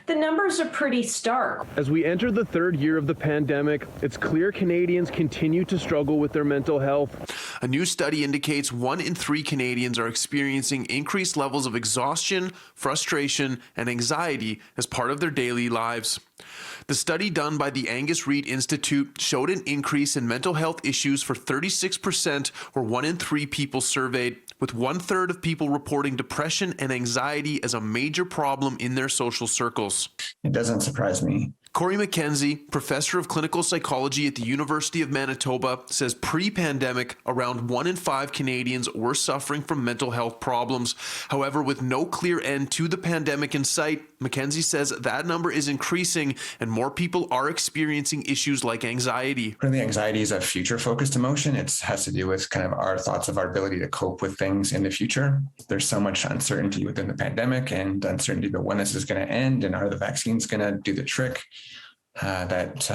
the numbers are pretty stark. As we enter the third year of the pandemic, it's clear Canadians continue to struggle with their mental health. A new study indicates 1 in 3 Canadians are experiencing increased levels of exhaustion, frustration, and anxiety as part of their daily lives. The study done by the Angus Reid Institute showed an increase in mental health issues for 36%, or 1 in 3 people surveyed, with 1/3 of people reporting depression and anxiety as a major problem in their social circles. It doesn't surprise me. Corey McKenzie, professor of clinical psychology at the University of Manitoba, says pre-pandemic, around 1 in 5 Canadians were suffering from mental health problems. However, with no clear end to the pandemic in sight, McKenzie says that number is increasing and more people are experiencing issues like anxiety. Really, anxiety is a future-focused emotion. It has to do with kind of our thoughts of our ability to cope with things in the future. There's so much uncertainty within the pandemic and uncertainty about when this is going to end and are the vaccines going to do the trick. That's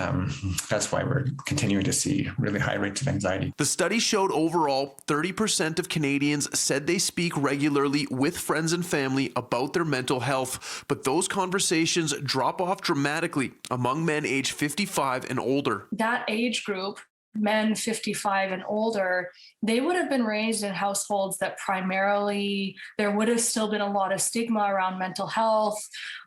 why we're continuing to see really high rates of anxiety. The study showed overall 30% of Canadians said they speak regularly with friends and family about their mental health, but those conversations drop off dramatically among men aged 55 and older. That age group, men 55 and older, they would have been raised in households that primarily there would have still been a lot of stigma around mental health,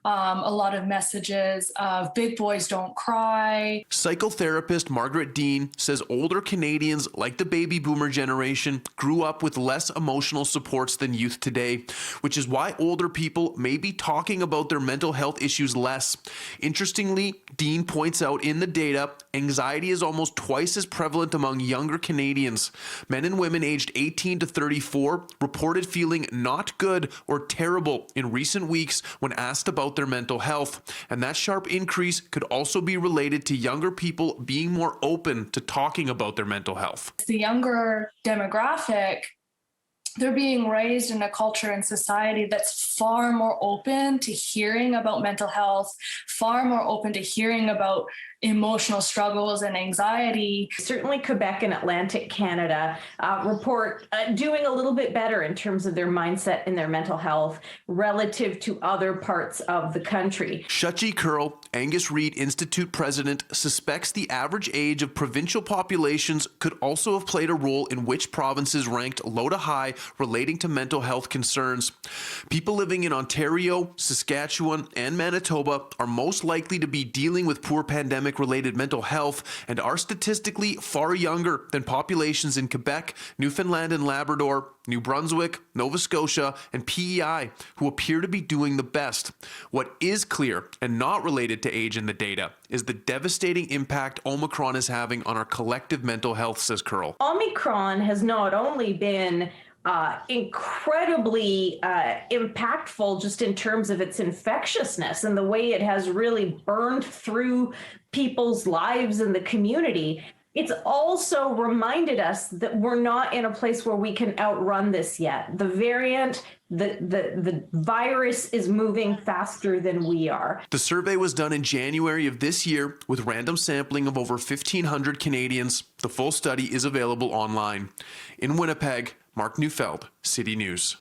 a lot of messages of big boys don't cry. Psychotherapist Margaret Dean says older Canadians, like the baby boomer generation, grew up with less emotional supports than youth today, which is why older people may be talking about their mental health issues less. Interestingly, Dean points out in the data, anxiety is almost twice as prevalent among younger Canadians. Men and women aged 18 to 34 reported feeling not good or terrible in recent weeks when asked about their mental health. And that sharp increase could also be related to younger people being more open to talking about their mental health. The younger demographic, they're being raised in a culture and society that's far more open to hearing about mental health, far more open to hearing about emotional struggles and anxiety. Certainly Quebec and Atlantic Canada report doing a little bit better in terms of their mindset and their mental health relative to other parts of the country. Shuchi Curl, Angus Reid Institute president, suspects the average age of provincial populations could also have played a role in which provinces ranked low to high relating to mental health concerns. People living in Ontario, Saskatchewan, and Manitoba are most likely to be dealing with poor pandemic-related mental health and are statistically far younger than populations in Quebec, Newfoundland and Labrador, New Brunswick, Nova Scotia, and PEI, who appear to be doing the best. What is clear and not related to age in the data is the devastating impact Omicron is having on our collective mental health, says Curl. Omicron has not only been incredibly impactful just in terms of its infectiousness and the way it has really burned through people's lives in the community. It's also reminded us that we're not in a place where we can outrun this yet. The variant, the virus is moving faster than we are. The survey was done in January of this year with random sampling of over 1,500 Canadians. The full study is available online. In Winnipeg, Mark Neufeld, City News.